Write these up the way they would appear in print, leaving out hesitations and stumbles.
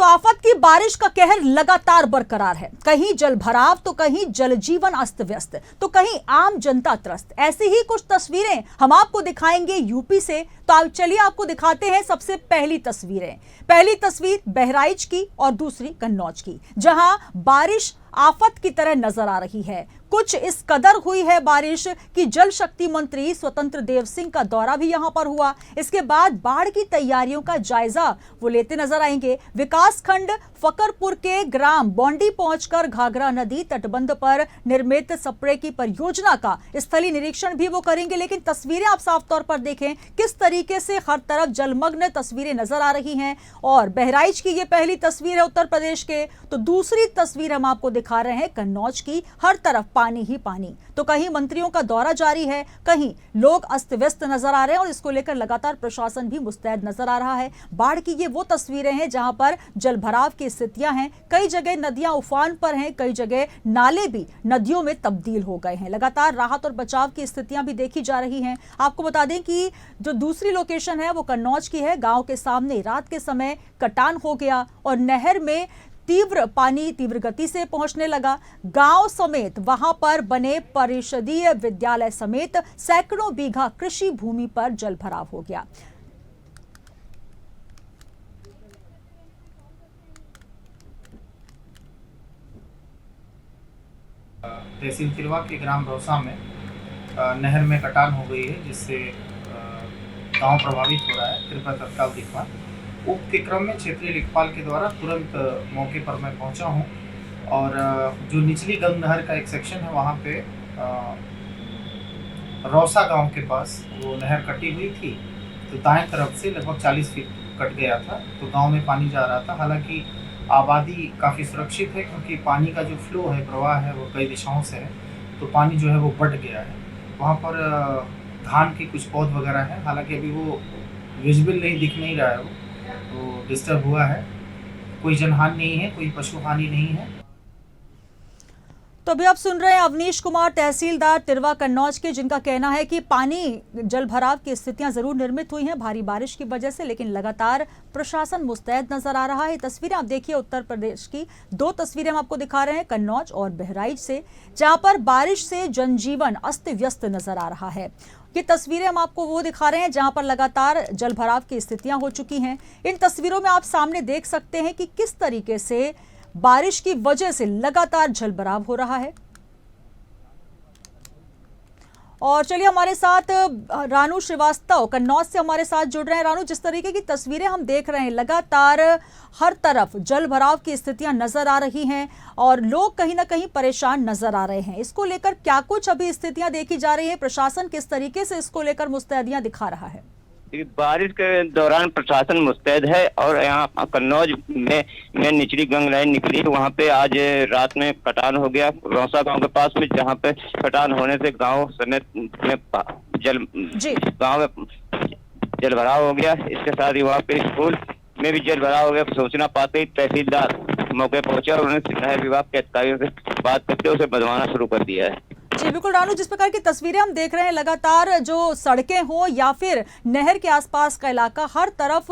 तो आफत की बारिश का कहर लगातार बरकरार है। कहीं जल भराव तो कहीं जल जीवन अस्त व्यस्त तो कहीं आम जनता त्रस्त। ऐसी ही कुछ तस्वीरें हम आपको दिखाएंगे यूपी से। तो आप चलिए आपको दिखाते हैं सबसे पहली तस्वीरें। पहली तस्वीर बहराइच की और दूसरी कन्नौज की, जहां बारिश आफत की तरह नजर आ रही है। कुछ इस कदर हुई है बारिश कि जल शक्ति मंत्री स्वतंत्र देव सिंह का दौरा भी यहां पर हुआ। इसके बाद बाढ़ की तैयारियों का जायजा वो लेते नजर आएंगे। विकास खंड फकरपुर के ग्राम बोंडी पहुंचकर घाघरा नदी तटबंध पर निर्मित सप्रे की परियोजना का स्थलीय निरीक्षण भी वो करेंगे। लेकिन तस्वीरें आप साफ तौर पर देखें किस तरीके से हर तरफ जलमग्न तस्वीरें नजर आ रही हैं। और बहराइच की ये पहली तस्वीर है उत्तर प्रदेश के, तो दूसरी तस्वीर हम आपको दिखा रहे हैं कन्नौज की। हर तरफ पानी ही पानी, तो कहीं मंत्रियों का दौरा जारी है, कहीं लोग अस्त व्यस्त नजर आ रहे हैं और इसको लेकर लगातार प्रशासन भी मुस्तैद नजर आ रहा है। बाढ़ की ये वो तस्वीरें हैं जहां पर जल भराव की स्थितियां हैं। कई जगह नदियां उफान पर हैं, कई जगह नाले भी नदियों में तब्दील हो गए हैं। लगातार राहत और बचाव की स्थितियां भी देखी जा रही हैं। आपको बता दें कि जो दूसरी लोकेशन है वो कन्नौज की है। गांव के सामने रात के समय कटान हो गया और नहर में पानी तीव्र गति से पहुंचने लगा। गांव समेत वहां पर बने परिषदीय विद्यालय समेत सैकड़ों बीघा कृषि भूमि पर जल भराव हो गया। तहसील तिलवा के ग्राम रौसा में नहर में कटान हो गई है, जिससे गांव प्रभावित हो रहा है। कृपया तत्काल दिखवा। उक्त के क्रम में क्षेत्रीय लेखपाल के द्वारा तुरंत मौके पर मैं पहुंचा हूं और जो निचली गंग नहर का एक सेक्शन है वहां पे रौसा गांव के पास वो नहर कटी हुई थी, तो दाएं तरफ से लगभग 40 फीट कट गया था, तो गांव में पानी जा रहा था। हालांकि आबादी काफ़ी सुरक्षित है क्योंकि पानी का जो फ्लो है, प्रवाह है, वो कई दिशाओं से है, तो पानी जो है वो बढ़ गया है। वहाँ पर धान के कुछ पौध वगैरह हैं, हालांकि अभी वो विजिबल नहीं दिख नहीं रहा है, वो तो डिस्टर्ब हुआ है। कोई जनहानि नहीं है, कोई पशु हानि नहीं है। तो अभी आप सुन रहे हैं अवनीश कुमार, तहसीलदार तिरवा कन्नौज के, जिनका कहना है कि पानी जल भराव की स्थितियां जरूर निर्मित हुई हैं भारी बारिश की वजह से, लेकिन लगातार प्रशासन मुस्तैद नजर आ रहा है। तस्वीरें आप देखिए उत्तर प्रदेश की, दो तस्वीरें हम आपको दिखा रहे हैं कन्नौज और बहराइच से, जहां पर बारिश से जनजीवन अस्त व्यस्त नजर आ रहा है। ये तस्वीरें हम आपको वो दिखा रहे हैं जहां पर लगातार जल भराव की स्थितियां हो चुकी हैं। इन तस्वीरों में आप सामने देख सकते हैं कि किस तरीके से बारिश की वजह से लगातार जलभराव हो रहा है। और चलिए हमारे साथ रानू श्रीवास्तव कन्नौज से हमारे साथ जुड़ रहे हैं। रानू, जिस तरीके की तस्वीरें हम देख रहे हैं, लगातार हर तरफ जल भराव की स्थितियां नजर आ रही हैं और लोग कहीं ना कहीं परेशान नजर आ रहे हैं। इसको लेकर क्या कुछ अभी स्थितियां देखी जा रही है? प्रशासन किस तरीके से इसको लेकर मुस्तैदियां दिखा रहा है? बारिश के दौरान प्रशासन मुस्तैद है और यहाँ कन्नौज में निचली गंग लाइन निकली, वहाँ पे आज रात में कटान हो गया रौसा गांव के पास में, जहाँ पे कटान होने से गांव समेत में गांव में जल भराव हो गया। इसके साथ ही वहाँ पे स्कूल में भी जल भराव हो गया। सूचना पाते ही तहसीलदार मौके पहुंचा और उन्होंने नहर विभाग के अधिकारियों से बात करके उसे बंधवाना शुरू कर दिया है। जी बिल्कुल रानू, जिस प्रकार की तस्वीरें हम देख रहे हैं, लगातार जो सड़कें हो या फिर नहर के आसपास का इलाका, हर तरफ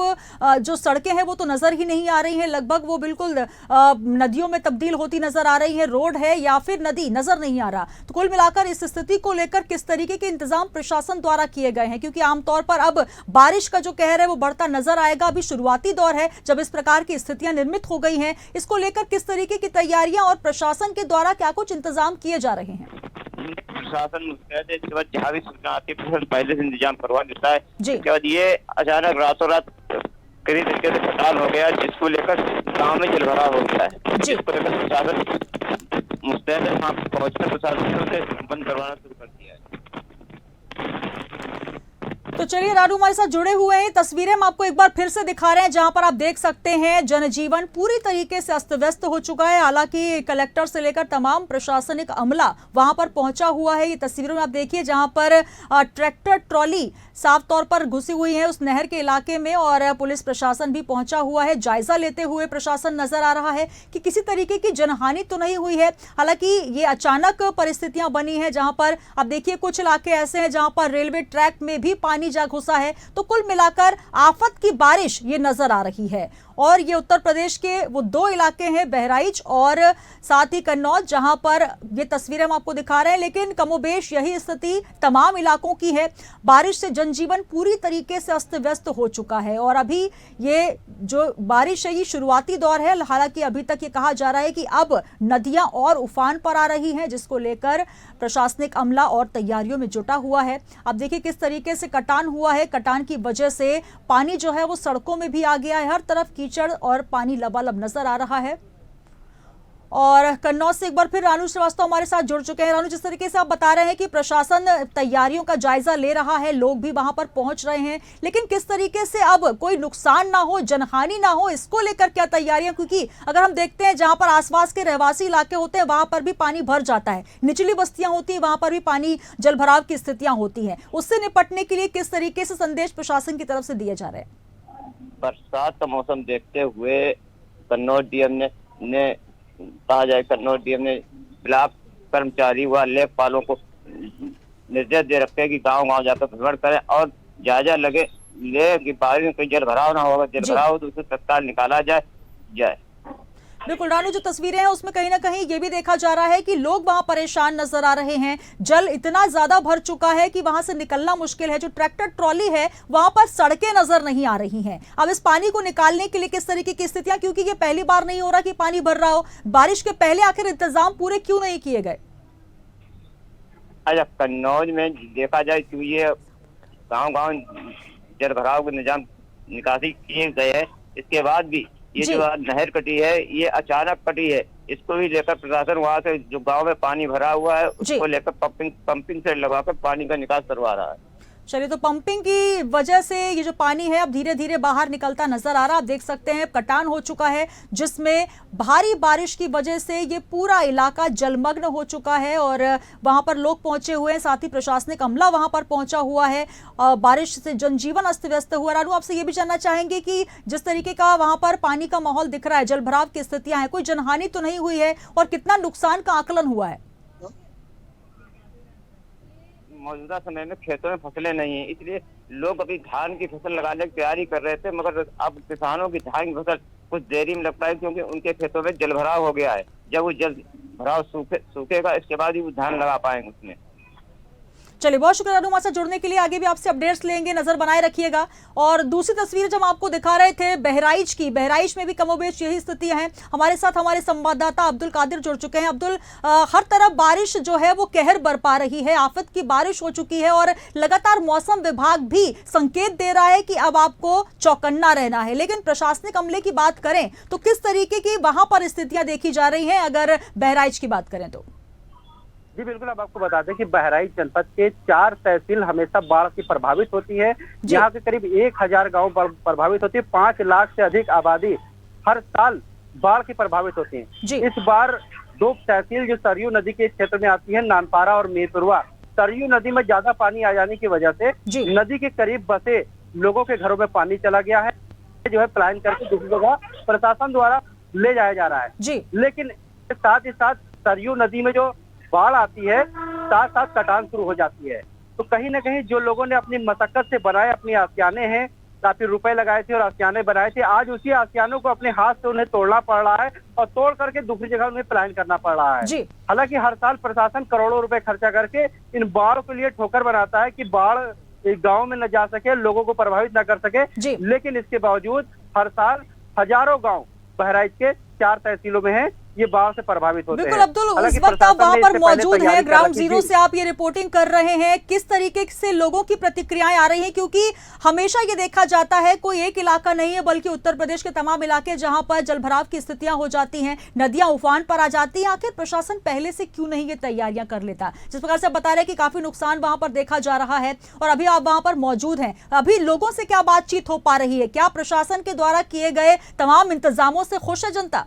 जो सड़कें हैं वो तो नजर ही नहीं आ रही हैं। लगभग वो बिल्कुल नदियों में तब्दील होती नजर आ रही है। रोड है या फिर नदी नजर नहीं आ रहा। तो कुल मिलाकर इस स्थिति को लेकर किस तरीके के इंतजाम प्रशासन द्वारा किए गए हैं? क्योंकि आमतौर पर अब बारिश का जो कहर है वो बढ़ता नजर आएगा। अभी शुरुआती दौर है जब इस प्रकार की स्थितियां निर्मित हो गई हैं। इसको लेकर किस तरीके की तैयारियां और प्रशासन के द्वारा क्या कुछ इंतजाम किए जा रहे हैं? प्रशासन मुस्तैद है। इसके बाद जहाँ भी सूचना आती है पहले से इंतजाम करवा देता है। इसके बाद ये अचानक रातों रात कई तरीके से कटान हो गया, जिसको लेकर गांव में जल भराव हो गया है। जिसको लेकर प्रशासन मुस्तैद है। वहाँ पहुँचकर प्रशासन से बंद करवाना शुरू कर दिया है। तो चलिए रानू हमारे साथ जुड़े हुए हैं। तस्वीरें हम आपको एक बार फिर से दिखा रहे हैं जहां पर आप देख सकते हैं जनजीवन पूरी तरीके से अस्त व्यस्त हो चुका है। हालांकि कलेक्टर से लेकर तमाम प्रशासनिक अमला वहां पर पहुंचा हुआ है। ये तस्वीरों में आप देखिए जहां पर ट्रैक्टर ट्रॉली साफ तौर पर घुसी हुई है उस नहर के इलाके में और पुलिस प्रशासन भी पहुंचा हुआ है। जायजा लेते हुए प्रशासन नजर आ रहा है कि किसी तरीके की जनहानि तो नहीं हुई है। हालांकि ये अचानक परिस्थितियां बनी है जहां पर आप देखिए कुछ इलाके ऐसे हैं जहां पर रेलवे ट्रैक में भी पानी जा घुसा है। तो कुल मिलाकर आफत की बारिश ये नजर आ रही है और ये उत्तर प्रदेश के वो दो इलाके हैं, बहराइच और साथ ही कन्नौज, जहां पर ये तस्वीरें हम आपको दिखा रहे हैं। लेकिन कमोबेश यही स्थिति तमाम इलाकों की है। बारिश से जनजीवन पूरी तरीके से अस्त व्यस्त हो चुका है और अभी ये जो बारिश है ये शुरुआती दौर है। हालांकि अभी तक ये कहा जा रहा है कि अब नदियां और उफान पर आ रही हैं, जिसको लेकर प्रशासनिक अमला और तैयारियों में जुटा हुआ है। अब देखिए किस तरीके से कटान हुआ है। कटान की वजह से पानी जो है वो सड़कों में भी आ गया है, हर तरफ कीचड़ और पानी लबालब नजर आ रहा है। और कन्नौज से एक बार फिर रानू श्रीवास्तव हमारे साथ जुड़ चुके हैं। रानू, जिस तरीके से आप बता रहे हैं कि प्रशासन तैयारियों का जायजा ले रहा है, लोग भी वहां पर पहुंच रहे हैं, लेकिन किस तरीके से अब कोई नुकसान ना हो, जनहानि ना हो, इसको लेकर क्या तैयारियां? क्योंकि अगर हम देखते हैं जहां पर आसपास के रहवासी इलाके होते हैं वहां पर भी पानी भर जाता है, निचली बस्तियां होती है वहां पर भी पानी जलभराव की स्थितियां होती हैं। उससे निपटने के लिए किस तरीके से संदेश प्रशासन की तरफ से दिए जा रहे हैं? बरसात का मौसम देखते हुए कन्नौज डीएम ने कहा जाए, कन्नौज डीएम ने ब्लॉक कर्मचारी व लेखपालों को निर्देश दे रखे कि गांव-गांव जाकर भ्रमण करें और जायजा ले कि बारिश में कोई जल भराव ना होगा, जल भराव तो उसे तत्काल निकाला जाए। बिल्कुल रानू, जो तस्वीरें हैं उसमें कहीं ना कहीं ये भी देखा जा रहा है कि लोग वहां परेशान नजर आ रहे हैं। जल इतना ज्यादा भर चुका है कि वहां से निकलना मुश्किल है। जो ट्रैक्टर ट्रॉली है वहां पर सड़कें नजर नहीं आ रही हैं। अब इस पानी को निकालने के लिए किस तरीके की स्थितियां, क्योंकि ये पहली बार नहीं हो रहा कि पानी भर रहा हो, बारिश के पहले आखिर इंतजाम पूरे क्यों नहीं किए गए? अच्छा, कन्नौज में देखा जाए तो ये गांव-गांव जल भराव के निजाम निकासी किए गए हैं। इसके बाद भी ये जो नहर कटी है ये अचानक कटी है। इसको भी लेकर प्रशासन वहाँ से जो गांव में पानी भरा हुआ है उसको लेकर पंपिंग सेट लगाकर पानी का निकास करवा रहा है। चलिए, तो पंपिंग की वजह से ये जो पानी है अब धीरे धीरे बाहर निकलता नजर आ रहा है। आप देख सकते हैं कटान हो चुका है, जिसमें भारी बारिश की वजह से ये पूरा इलाका जलमग्न हो चुका है और वहां पर लोग पहुंचे हुए हैं, साथ ही प्रशासनिक अमला वहां पर पहुंचा हुआ है। बारिश से जनजीवन अस्त व्यस्त हुआ। रानू, आपसे ये भी जानना चाहेंगे कि जिस तरीके का वहां पर पानी का माहौल दिख रहा है, जलभराव की स्थितियां हैं, कोई जनहानि तो नहीं हुई है और कितना नुकसान का आकलन हुआ है? मौजूदा समय में खेतों में फसलें नहीं है, इसलिए लोग अभी धान की फसल लगाने की तैयारी कर रहे थे, मगर अब किसानों की धान की फसल कुछ देरी में लग पाई क्योंकि उनके खेतों में जलभराव हो गया है। जब वो जलभराव सूखेगा इसके बाद ही वो धान लगा पाएंगे उसमें। चलिए, बहुत शुक्रिया रानू हमारे साथ जुड़ने के लिए। आगे भी आपसे अपडेट्स लेंगे, नजर बनाए रखिएगा। और दूसरी तस्वीर जब आपको दिखा रहे थे बहराइच की, बहराइच में भी कमोबेश यही स्थितियां हैं। हमारे साथ हमारे संवाददाता अब्दुल कादिर जुड़ चुके हैं। अब्दुल, हर तरफ बारिश जो है वो कहर बरपा रही है, आफत की बारिश हो चुकी है और लगातार मौसम विभाग भी संकेत दे रहा है कि अब आपको चौकन्ना रहना है। लेकिन प्रशासनिक अमले की बात करें तो किस तरीके की वहां पर स्थितियां देखी जा रही हैं अगर बहराइच की बात करें तो? जी बिल्कुल, अब आपको बता दें कि बहराइच जनपद के 4 तहसील हमेशा बाढ़ की प्रभावित होती है। यहाँ के करीब 1000 गांव प्रभावित होती है। 5 लाख से अधिक आबादी हर साल बाढ़ की प्रभावित होती है। इस बार 2 तहसील जो सरयू नदी के क्षेत्र में आती है, नानपारा और मीरपुरवा, सरयू नदी में ज्यादा पानी आ जाने की वजह से नदी के करीब बसे लोगों के घरों में पानी चला गया है, जो है प्लान करके दूसरी जगह प्रशासन द्वारा ले जाया जा रहा है। लेकिन साथ ही साथ सरयू नदी में जो बाढ़ आती है साथ साथ कटान शुरू हो जाती है। तो कहीं ना कहीं जो लोगों ने अपनी मशक्कत से बनाए अपनी आसियाने हैं, काफी रुपए लगाए थे और आसियाने बनाए थे, आज उसी आसियानों को अपने हाथ से उन्हें तोड़ना पड़ रहा है और तोड़ करके दूसरी जगह उन्हें प्लान करना पड़ रहा है। हालांकि हर साल प्रशासन करोड़ों रुपए खर्चा करके इन बाढ़ के लिए ठोकर बनाता है कि बाढ़ गाँव में न जा सके, लोगों को प्रभावित न कर सके। लेकिन इसके बावजूद हर साल हजारों गाँव बहराइच के 4 तहसीलों में है ये बाढ़ से प्रभावित होते हैं। बिल्कुल अब्दुल, इस वक्त आप वहां पर मौजूद हैं, ग्राउंड जीरो से आप ये रिपोर्टिंग कर रहे हैं। किस तरीके से लोगों की प्रतिक्रियाएं आ रही हैं? क्योंकि हमेशा ये देखा जाता है कोई एक इलाका नहीं है बल्कि उत्तर प्रदेश के तमाम इलाके जहां पर जलभराव की स्थितियां हो जाती हैं, नदियां उफान पर आ जाती हैं। आखिर प्रशासन पहले से क्यों नहीं ये तैयारियां कर लेता? जिस प्रकार से आप बता रहे हैं कि काफी नुकसान वहां पर देखा जा रहा है और अभी आप वहां पर मौजूद हैं, अभी लोगों से क्या बातचीत हो पा रही है? क्या प्रशासन के द्वारा किए गए तमाम इंतजामों से खुश है जनता?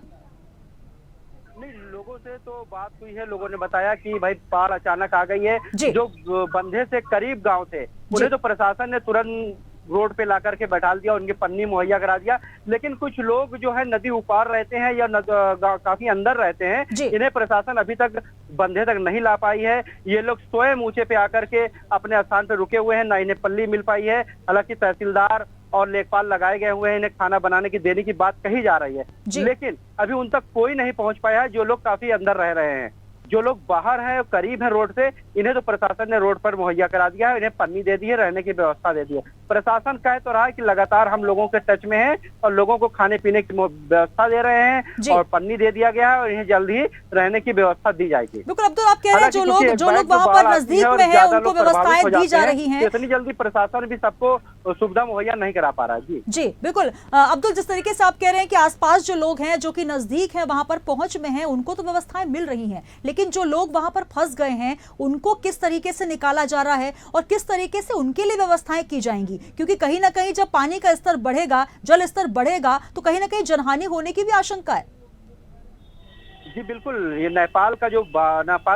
लोगों से तो बात हुई है, लोगों ने बताया कि भाई बाढ़ अचानक आ गई है। जो बंधे से करीब गांव थे उन्हें तो प्रशासन ने तुरंत रोड पे ला करके बैठा दिया, उनकी पन्नी मुहैया करा दिया। लेकिन कुछ लोग जो है नदी उपार रहते हैं या काफी अंदर रहते हैं, इन्हें प्रशासन अभी तक बंधे तक नहीं ला पाई है। ये लोग स्वयं ऊंचे पे आकर के अपने स्थान पे रुके हुए हैं, ना इन्हें पल्ली मिल पाई है। हालांकि तहसीलदार और लेखपाल लगाए गए हुए हैं, इन्हें खाना बनाने की देने की बात कही जा रही है, लेकिन अभी उन तक कोई नहीं पहुंच पाया है। जो लोग काफी अंदर रह रहे हैं, जो लोग बाहर हैं, करीब है रोड से, इन्हें तो प्रशासन ने रोड पर मुहैया करा दिया है, इन्हें पन्नी दे दी है, रहने की व्यवस्था दे दी है। प्रशासन कह तो रहा है कि लगातार हम लोगों के टच में है और लोगों को खाने पीने की व्यवस्था दे रहे हैं और पन्नी दे दिया गया है और इन्हें जल्द ही रहने की व्यवस्था दी जाएगी। बिल्कुल अब्दुल, आप कह रहे हैं जो लोग वहां पर नजदीक में है उनको व्यवस्थाएं दी जा रही हैं। इतनी जल्दी प्रशासन भी सबको सुविधा मुहैया नहीं करा पा रहा है। जी बिल्कुल अब्दुल, जिस तरीके से आप कह रहे हैं कि आसपास जो लोग हैं जो कि नजदीक हैं वहां पर पहुंच में हैं, उनको तो व्यवस्थाएं मिल रही हैं, लेकिन जो लोग वहां पर फंस गए हैं उनको किस तरीके से निकाला जा रहा है और किस तरीके से उनके लिए व्यवस्थाएं की जाएंगी? क्योंकि कहीं ना कहीं जब पानी का स्तर बढ़ेगा, जल स्तर बढ़ेगा, तो कहीं ना कहीं जनहानि होने की भी आशंका है। जी बिल्कुल, ये नेपाल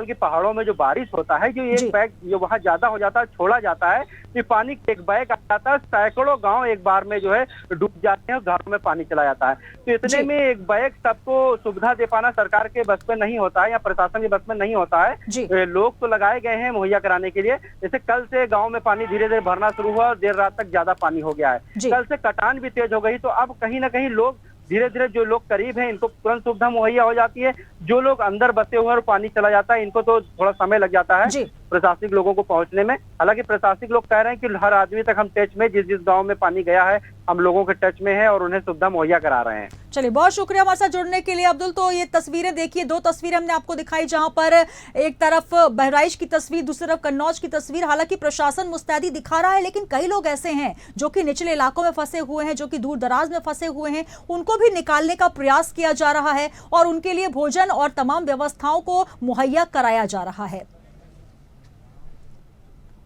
की पहाड़ों में जो बारिश होता है, जो एक बैग जो वहाँ ज्यादा हो जाता है, छोड़ा जाता है, ये पानी एक बैग आ जाता है, सैकड़ों गांव एक बार में जो है डूब जाते हैं, घरों में पानी चला जाता है। तो इतने में एक बैग सबको सुविधा दे पाना सरकार के बस में नहीं होता है या प्रशासन के बस में नहीं होता है। लोग तो लगाए गए हैं मुहैया कराने के लिए। जैसे कल से गाँव में पानी धीरे धीरे भरना शुरू हुआ और देर रात तक ज्यादा पानी हो गया है। कल से कटान भी तेज हो गई, तो अब कहीं ना कहीं लोग धीरे धीरे, जो लोग करीब हैं इनको तुरंत सुविधा मुहैया हो जाती है, जो लोग अंदर बसे हुए और पानी चला जाता है इनको तो थोड़ा समय लग जाता है प्रशासनिक लोगों को पहुंचने में। हालांकि प्रशासनिक लोग कह रहे हैं कि हर आदमी तक हम टच में, जिस जिस गांव में पानी गया है हम लोगों के टच में है और उन्हें सुविधा मुहैया करा रहे हैं। चलिए, बहुत शुक्रिया हमारे साथ जुड़ने के लिए अब्दुल। तो ये तस्वीरें देखिए, दो तस्वीरें हमने आपको दिखाई, जहां पर एक तरफ बहराइच की तस्वीर, दूसरी तरफ कन्नौज की तस्वीर। हालांकि प्रशासन मुस्तैदी दिखा रहा है, लेकिन कई लोग ऐसे हैं जो कि निचले इलाकों में फंसे हुए हैं, जो कि दूर दराज में फंसे हुए हैं, उनको भी निकालने का प्रयास किया जा रहा है और उनके लिए भोजन और तमाम व्यवस्थाओं को मुहैया कराया जा रहा है।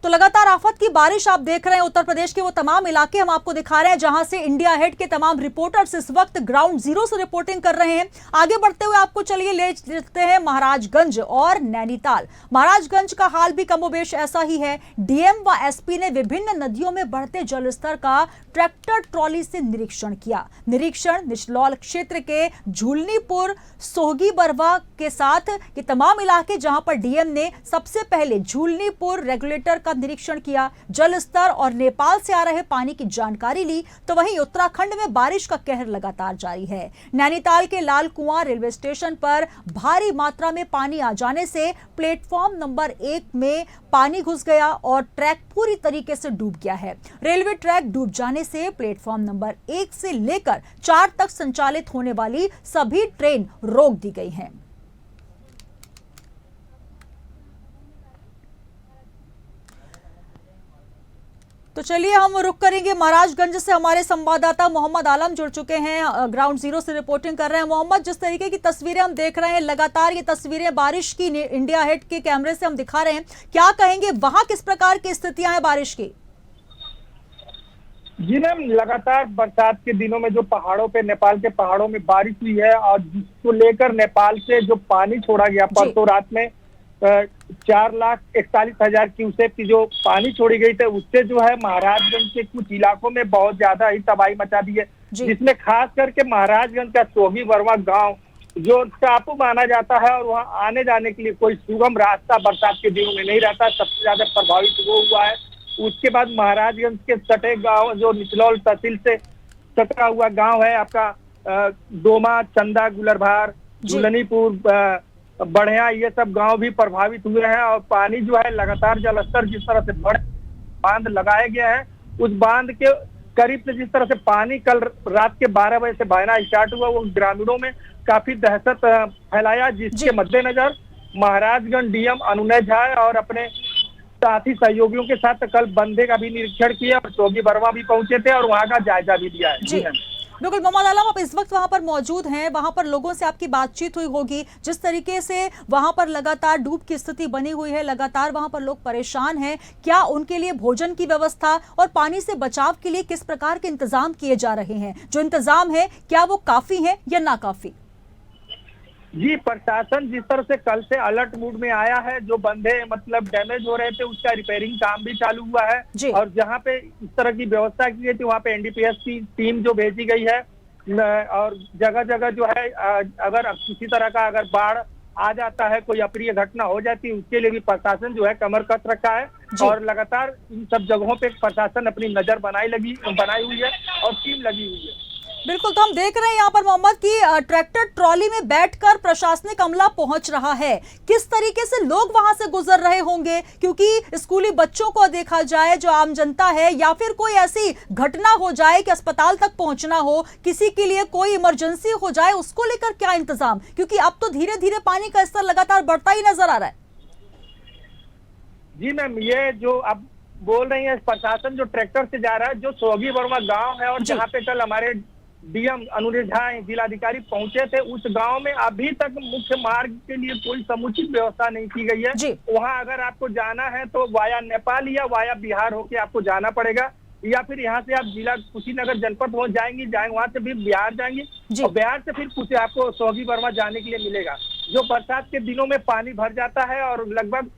तो लगातार आफत की बारिश आप देख रहे हैं, उत्तर प्रदेश के वो तमाम इलाके हम आपको दिखा रहे हैं जहां से इंडिया हेड के तमाम रिपोर्टर्स इस वक्त ग्राउंड जीरो से रिपोर्टिंग कर रहे हैं। आगे बढ़ते हुए आपको चलिए ले चलते हैं महाराजगंज और नैनीताल। महाराजगंज का हाल भी कमोबेश ऐसा ही है। डीएम व एसपी ने विभिन्न नदियों में बढ़ते जलस्तर का ट्रैक्टर ट्रॉली से निरीक्षण किया। निरीक्षण निचलौल क्षेत्र के झूलनीपुर, सोहगी बरवा के साथ ये तमाम इलाके जहां पर डीएम ने सबसे पहले झूलनीपुर रेगुलेटर का निरीक्षण किया, जल स्तर और नेपाल से आ रहे पानी की जानकारी ली। तो वहीं उत्तराखंड में बारिश का कहर लगातार जारी है। नैनीताल के लाल कुआं रेलवे स्टेशन पर भारी मात्रा में पानी आ जाने से प्लेटफॉर्म नंबर 1 में पानी घुस गया और ट्रैक पूरी तरीके से डूब गया है। रेलवे ट्रैक डूब जाने से प्लेटफॉर्म नंबर 1 से लेकर 4 तक संचालित होने वाली सभी ट्रेन रोक दी गई हैं। तो चलिए हम रुक करेंगे महाराजगंज से। हमारे संवाददाता मोहम्मद आलम जुड़ चुके हैं, ग्राउंड जीरो से रिपोर्टिंग कर रहे हैं। मोहम्मद, जिस तरीके की तस्वीरें हम देख रहे हैं, लगातार ये तस्वीरें बारिश की इंडिया हेड के कैमरे से हम दिखा रहे हैं, क्या कहेंगे वहां किस प्रकार की स्थितियां हैं बारिश की? जी मैम, लगातार बरसात के दिनों में जो पहाड़ों पे, नेपाल के पहाड़ों में बारिश हुई है और जिसको लेकर नेपाल से जो पानी छोड़ा गया परसों रात में 4,41,000 क्यूसेक की जो पानी छोड़ी गई थी, उससे जो है महाराजगंज के कुछ इलाकों में बहुत ज्यादा ही तबाही मचा दी है, जिसमें खास करके महाराजगंज का सोहगी बरवा गांव जो टापू माना जाता है और वहां आने जाने के लिए कोई सुगम रास्ता बरसात के दिनों में नहीं रहता, सबसे ज्यादा प्रभावित वो हुआ है। उसके बाद महाराजगंज के सटे गांव जो निचलौल तहसील से सटा हुआ गांव है आपका डोमा, चंदा, गुलरभार, झूलनीपुर, बढ़िया, ये सब गांव भी प्रभावित हुए हैं और पानी जो है लगातार जलस्तर जिस तरह से बांध लगाया गया है, उस बांध के करीब से जिस तरह से पानी कल रात के 12 बजे से बहना स्टार्ट हुआ, वो ग्रामीणों में काफी दहशत फैलाया, जिसके मद्देनजर महाराजगंज डीएम अनुनय झा और अपने साथी सहयोगियों के साथ कल बंदे का भी निरीक्षण किया और सोहगी बरवा भी पहुंचे थे और वहां का जायजा भी लिया है। बिल्कुल मोहम्मद आलम, आप इस वक्त वहां पर मौजूद हैं, वहां पर लोगों से आपकी बातचीत हुई होगी, जिस तरीके से वहां पर लगातार डूब की स्थिति बनी हुई है, लगातार वहां पर लोग परेशान हैं, क्या उनके लिए भोजन की व्यवस्था और पानी से बचाव के लिए किस प्रकार के इंतजाम किए जा रहे हैं? जो इंतजाम है क्या वो काफी है या ना काफी? जी, प्रशासन जिस तरह से कल से अलर्ट मूड में आया है, जो बंधे मतलब डैमेज हो रहे थे उसका रिपेयरिंग काम भी चालू हुआ है और जहां पे इस तरह की व्यवस्था की गई थी वहां पे एनडीपीएस की टीम जो भेजी गई है और जगह जगह जो है अगर किसी तरह का अगर बाढ़ आ जाता है, कोई अप्रिय घटना हो जाती है, उसके लिए भी प्रशासन जो है कमर कस रखा है और लगातार इन सब जगहों पे प्रशासन अपनी नजर बनाई हुई है और टीम लगी हुई है। बिल्कुल, तो हम देख रहे हैं यहाँ पर मोहम्मद की ट्रैक्टर ट्रॉली में बैठकर प्रशासनिक अमला पहुंच रहा है। किस तरीके से लोग वहां से गुजर रहे होंगे, क्योंकि स्कूली बच्चों को देखा जाए, जो आम जनता है, या फिर कोई ऐसी घटना हो जाए कि अस्पताल तक पहुंचना हो, किसी के लिए कोई इमरजेंसी हो जाए, उसको लेकर क्या इंतजाम, क्योंकि अब तो धीरे धीरे पानी का स्तर लगातार बढ़ता ही नजर आ रहा है। जी मैम, ये जो अब बोल रही है प्रशासन जो ट्रैक्टर से जा रहा है, जो सोगी वर्मा गांव है और जहाँ पे कल हमारे डीएम अनुरेश झा जिलाधिकारी पहुंचे थे, उस गांव में अभी तक मुख्य मार्ग के लिए कोई समुचित व्यवस्था नहीं की गई है। वहां अगर आपको जाना है तो वाया नेपाल या वाया बिहार होके आपको जाना पड़ेगा, या फिर यहाँ से आप जिला कुशीनगर जनपद पहुंच जाएंगे, वहां से भी बिहार जाएंगी और बिहार से फिर कुछ आपको सोगी वर्मा जाने के लिए मिलेगा। जो बरसात के दिनों में पानी भर जाता है और लगभग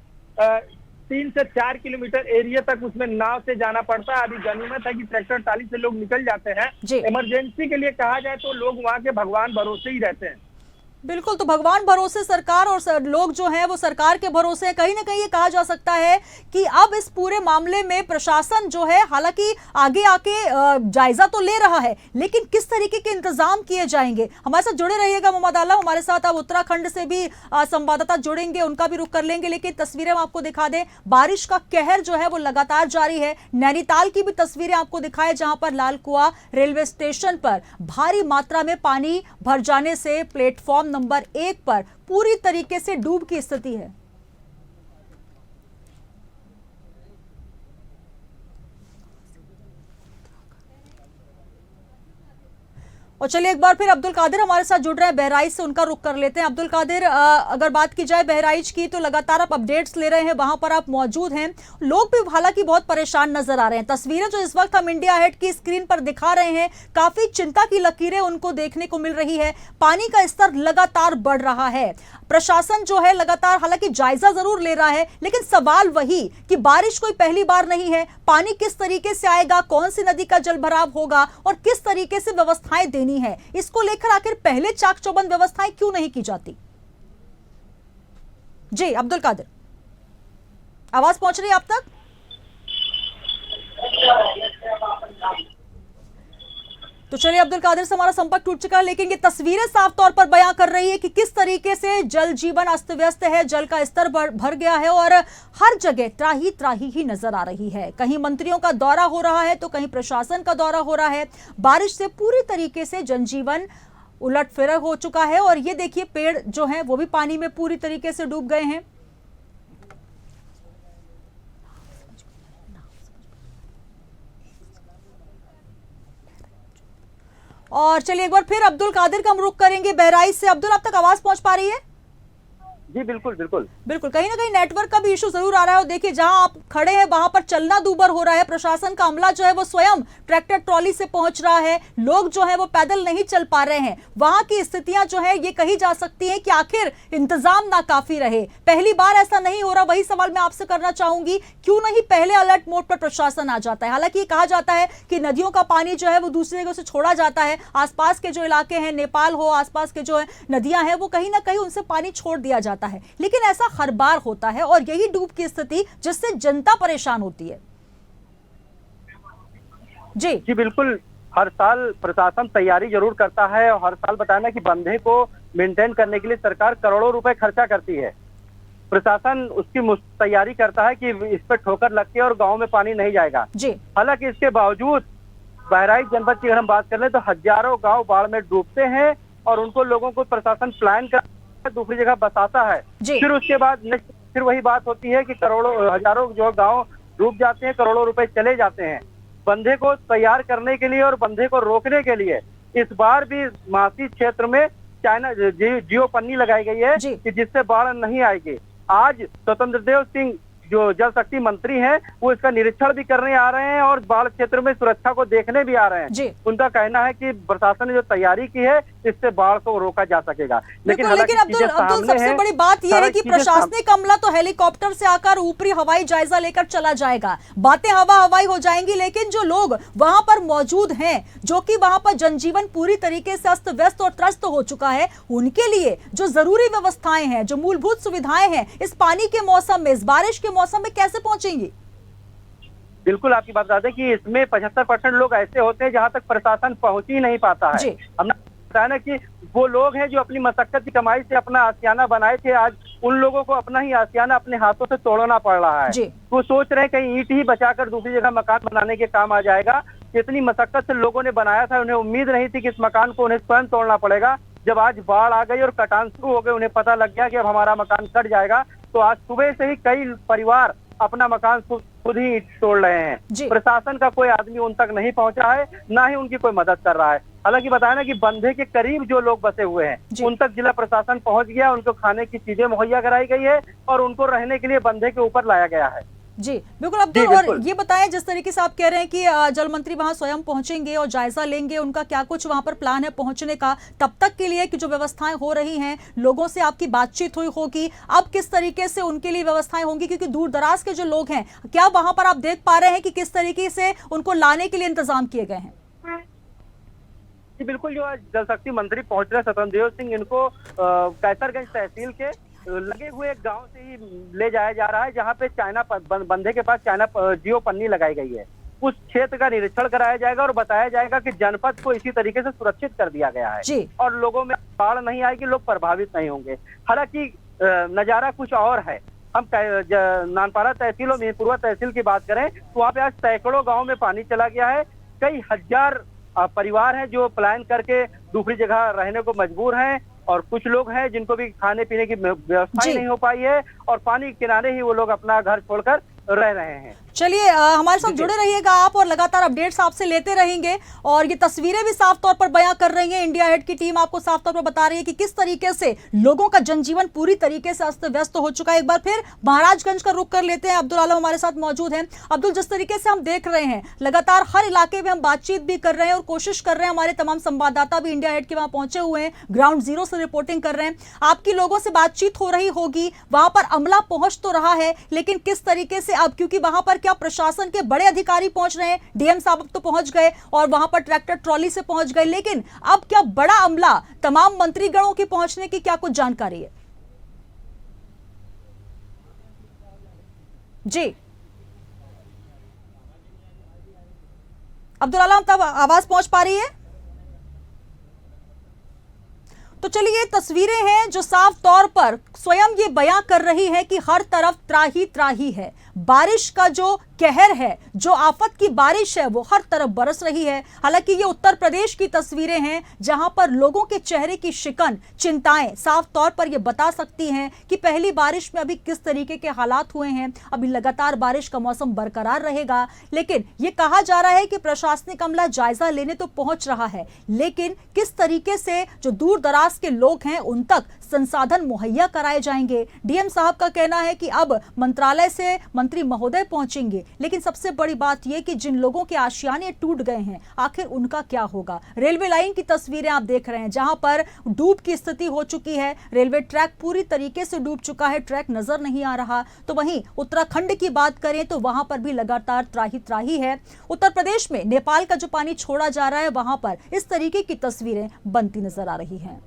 3 से 4 किलोमीटर एरिया तक उसमें नाव से जाना पड़ता है। अभी गनीमत है कि ट्रैक्टर ट्राली से लोग निकल जाते हैं। इमरजेंसी के लिए कहा जाए तो लोग वहाँ के भगवान भरोसे ही रहते हैं। बिल्कुल, तो भगवान भरोसे सरकार और लोग जो हैं वो सरकार के भरोसे। कहीं ना कहीं ये कहा जा सकता है कि अब इस पूरे मामले में प्रशासन जो है, हालांकि आगे आके जायजा तो ले रहा है, लेकिन किस तरीके के इंतजाम किए जाएंगे। हमारे साथ जुड़े रहिएगा मोहम्मद आलम, हमारे साथ अब उत्तराखंड से भी संवाददाता जुड़ेंगे, उनका भी रुख कर लेंगे। लेकिन तस्वीरें हम आपको दिखा दें, बारिश का कहर जो है वो लगातार जारी है। नैनीताल की भी तस्वीरें आपको दिखाएं, जहां पर लाल कुआं रेलवे स्टेशन पर भारी मात्रा में पानी भर जाने से प्लेटफॉर्म नंबर 1 पर पूरी तरीके से डूब की स्थिति है। और चलिए एक बार फिर अब्दुल कादिर हमारे साथ जुड़ रहे हैं बहराइच से, उनका रुख कर लेते हैं। अब्दुल कादिर, अगर बात की जाए बहराइच की, तो लगातार आप अपडेट्स ले रहे हैं, वहां पर आप मौजूद हैं। लोग भी हालांकि बहुत परेशान नजर आ रहे हैं। तस्वीरें जो इस वक्त हम इंडिया हेड की स्क्रीन पर दिखा रहे हैं, काफी चिंता की लकीरें उनको देखने को मिल रही है। पानी का स्तर लगातार बढ़ रहा है। प्रशासन जो है लगातार हालांकि जायजा जरूर ले रहा है, लेकिन सवाल वही कि बारिश कोई पहली बार नहीं है। पानी किस तरीके से आएगा, कौन सी नदी का जलभराव होगा और किस तरीके से व्यवस्थाएं देनी है, इसको लेकर आखिर पहले चाक चौबंद व्यवस्थाएं क्यों नहीं की जाती। जी अब्दुल कादिर, आवाज पहुंच रही है आप तक? तो चलिए, अब्दुल कादिर से हमारा संपर्क टूट चुका है, लेकिन ये तस्वीरें साफ तौर पर बयां कर रही है कि किस तरीके से जल जीवन अस्त व्यस्त है, जल का स्तर भर गया है और हर जगह त्राही त्राही ही नजर आ रही है। कहीं मंत्रियों का दौरा हो रहा है तो कहीं प्रशासन का दौरा हो रहा है। बारिश से पूरी तरीके से जनजीवन उलट फिरत हो चुका है और ये देखिए, पेड़ जो हैं वो भी पानी में पूरी तरीके से डूब गए हैं। और चलिए एक बार फिर अब्दुल कादिर का हम रुख करेंगे बहराइच से। अब्दुल, आप तक आवाज पहुंच पा रही है? जी बिल्कुल बिल्कुल बिल्कुल, कहीं ना कहीं नेटवर्क का भी इशू जरूर आ रहा है। और देखिए, जहां आप खड़े हैं वहां पर चलना दूभर हो रहा है। प्रशासन का अमला जो है वो स्वयं ट्रैक्टर ट्रॉली से पहुंच रहा है। लोग जो है वो पैदल नहीं चल पा रहे हैं। वहां की स्थितियां जो है ये कही जा सकती हैं कि आखिर इंतजाम नाकाफी रहे। पहली बार ऐसा नहीं हो रहा। वही सवाल मैं आपसे करना चाहूंगी, क्यों नहीं पहले अलर्ट मोड पर प्रशासन आ जाता है? हालांकि ये कहा जाता है कि नदियों का पानी जो है वो दूसरी जगह से छोड़ा जाता है। आसपास के जो इलाके हैं, नेपाल हो, आसपास के जो नदियां हैं, वो कहीं ना कहीं उनसे पानी छोड़ दिया जाता है, लेकिन ऐसा हर बार होता है और यही डूब की स्थिति जिससे जनता परेशान होती है। जी बिल्कुल, हर साल प्रशासन तैयारी जरूर करता है और हर साल बताना कि बंधे को मेंटेन करने के लिए सरकार करोड़ों रुपए खर्चा करती है। प्रशासन उसकी तैयारी करता है कि इस पर ठोकर लगती है और गांव में पानी नहीं जाएगा। हालांकि इसके बावजूद बहराइच जनपद की अगर हम बात कर ले तो हजारों गाँव बाढ़ में डूबते हैं और उनको लोगों को प्रशासन प्लान कर दूसरी जगह बसाता है। फिर उसके बाद फिर वही बात होती है कि करोड़ों हजारों जो गांव डूब जाते हैं, करोड़ों रुपए चले जाते हैं। बंधे को तैयार करने के लिए और बंधे को रोकने के लिए इस बार भी महासी क्षेत्र में चाइना जियो पन्नी लगाई गई है कि जिससे बाढ़ नहीं आएगी। आज स्वतंत्र देव सिंह जो जल शक्ति मंत्री हैं वो इसका निरीक्षण भी करने आ रहे हैं और बाढ़ क्षेत्र में सुरक्षा को देखने भी आ रहे हैं। उनका कहना है कि प्रशासन ने जो तैयारी की है इससे बाढ़ को रोका जा सकेगा। लेकिन अब्दुल सबसे बड़ी बात यह है कि प्रशासनिक अमला तो हेलीकॉप्टर से आकर ऊपरी हवाई जायजा लेकर चला जाएगा, बातें हवाई हो जाएंगी, लेकिन जो लोग वहां पर मौजूद हैं, जो कि वहां पर जनजीवन पूरी तरीके से अस्त व्यस्त और त्रस्त हो चुका है, उनके लिए जो जरूरी व्यवस्थाएं हैं, जो मूलभूत सुविधाएं हैं, इस पानी के मौसम में, इस बारिश के मौसम में कैसे पहुंचेंगी? बिल्कुल आपकी बात बता दें कि इसमें 75% लोग ऐसे होते हैं जहां तक प्रशासन पहुंच ही नहीं पाता है। हमने बताया ना कि वो लोग हैं जो अपनी मशक्कत की कमाई से अपना आशियाना बनाए थे, आज उन लोगों को अपना ही आशियाना अपने हाथों से तोड़ना पड़ रहा है। वो सोच रहे हैं कहीं ईंट ही बचाकर दूसरी जगह मकान बनाने के काम आ जाएगा। इतनी मशक्कत से लोगों ने बनाया था, उन्हें उम्मीद नहीं थी कि इस मकान को उन्हें स्वयं तोड़ना पड़ेगा। जब आज बाढ़ आ गई और कटान शुरू हो गए, उन्हें पता लग गया कि अब हमारा मकान कट जाएगा, तो आज सुबह से ही कई परिवार अपना मकान खुद ही तोड़ रहे हैं। प्रशासन का कोई आदमी उन तक नहीं पहुंचा है, ना ही उनकी कोई मदद कर रहा है। हालांकि बताया ना कि बंधे के करीब जो लोग बसे हुए हैं उन तक जिला प्रशासन पहुंच गया, उनको खाने की चीजें मुहैया कराई गई है और उनको रहने के लिए बंधे के ऊपर लाया गया है। जी बिल्कुल अब्दुल, और ये बताएं जिस तरीके से आप कह रहे हैं कि जल मंत्री वहां स्वयं पहुंचेंगे और जायजा लेंगे, उनका क्या कुछ वहां पर प्लान है पहुंचने का? तब तक के लिए कि जो व्यवस्थाएं हो रही हैं, लोगों से आपकी बातचीत हुई होगी, अब किस तरीके से उनके लिए व्यवस्थाएं होंगी? क्योंकि दूर दराज के जो लोग हैं, क्या वहां पर आप देख पा रहे हैं कि किस तरीके से उनको लाने के लिए इंतजाम किए गए हैं? बिल्कुल, जो जल शक्ति मंत्री पहुंच रहे स्वतंत्र सिंह, इनको कैसरगंज तहसील के लगे हुए गांव से ही ले जाया जा रहा है, जहां पे चाइना बंधे के पास चाइना जियो पन्नी लगाई गई है। उस क्षेत्र का निरीक्षण कराया जाएगा और बताया जाएगा कि जनपद को इसी तरीके से सुरक्षित कर दिया गया है और लोगों में बाढ़ नहीं आएगी, लोग प्रभावित नहीं होंगे। हालांकि नजारा कुछ और है। हम नानपारा तहसील और मिहींपुरवा तहसील की बात करें तो वहाँ पे आज सैकड़ों गाँव में पानी चला गया है। कई हजार परिवार हैं जो पलायन करके दूसरी जगह रहने को मजबूर हैं और कुछ लोग हैं जिनको भी खाने पीने की व्यवस्था नहीं हो पाई है और पानी के किनारे ही वो लोग अपना घर छोड़कर रह रहे हैं। चलिए हमारे साथ जुड़े रहिएगा आप और लगातार अपडेट्स आपसे लेते रहेंगे। और ये तस्वीरें भी साफ तौर पर बयां कर रही हैं, इंडिया हेड की टीम आपको साफ तौर पर बता रही है कि किस तरीके से लोगों का जनजीवन पूरी तरीके से अस्त व्यस्त हो चुका है। एक बार फिर महाराजगंज का रुख कर लेते हैं, अब्दुल आलम हमारे साथ मौजूद हैं। अब्दुल, जिस तरीके से हम देख रहे हैं लगातार हर इलाके में हम बातचीत भी कर रहे हैं और कोशिश कर रहे हैं, हमारे तमाम संवाददाता भी इंडिया हेड के वहां पहुंचे हुए हैं, ग्राउंड जीरो से रिपोर्टिंग कर रहे हैं। आपकी लोगों से बातचीत हो रही होगी, वहां पर अमला पहुंच तो रहा है, लेकिन किस तरीके से अब, क्योंकि वहां पर क्या प्रशासन के बड़े अधिकारी पहुंच रहे हैं, डीएम साहब तो पहुंच गए और वहां पर ट्रैक्टर ट्रॉली से पहुंच गए, लेकिन अब क्या बड़ा अमला तमाम मंत्रीगणों की पहुंचने की क्या कुछ जानकारी है? जी अब्दुल आलम, तब आवाज पहुंच पा रही है? तो चलिए, तस्वीरें हैं जो साफ तौर पर स्वयं ये बयां कर रही है कि हर तरफ त्राही त्राही है। बारिश का जो कहर है, जो आफत की बारिश है, वो हर तरफ बरस रही है। हालांकि ये उत्तर प्रदेश की तस्वीरें हैं जहां पर लोगों के चेहरे की शिकन, चिंताएं साफ तौर पर ये बता सकती हैं कि पहली बारिश में अभी किस तरीके के हालात हुए हैं। अभी लगातार बारिश का मौसम बरकरार रहेगा, लेकिन ये कहा जा रहा है कि प्रशासनिक अमला जायजा लेने तो पहुंच रहा है, लेकिन किस तरीके से जो दूर दराज के लोग हैं उन तक संसाधन मुहैया कराए जाएंगे। डीएम साहब का कहना है कि अब मंत्रालय से मंत्री महोदय पहुंचेंगे, लेकिन सबसे बड़ी बात यह कि जिन लोगों के आशियाने टूट गए हैं, आखिर उनका क्या होगा? रेलवे लाइन की तस्वीरें आप देख रहे हैं जहां पर डूब की स्थिति हो चुकी है, रेलवे ट्रैक पूरी तरीके से डूब चुका है, ट्रैक नजर नहीं आ रहा। तो वहीं उत्तराखंड की बात करें तो वहां पर भी लगातार त्राही त्राही है। उत्तर प्रदेश में नेपाल का जो पानी छोड़ा जा रहा है, वहां पर इस तरीके की तस्वीरें बनती नजर आ रही हैं।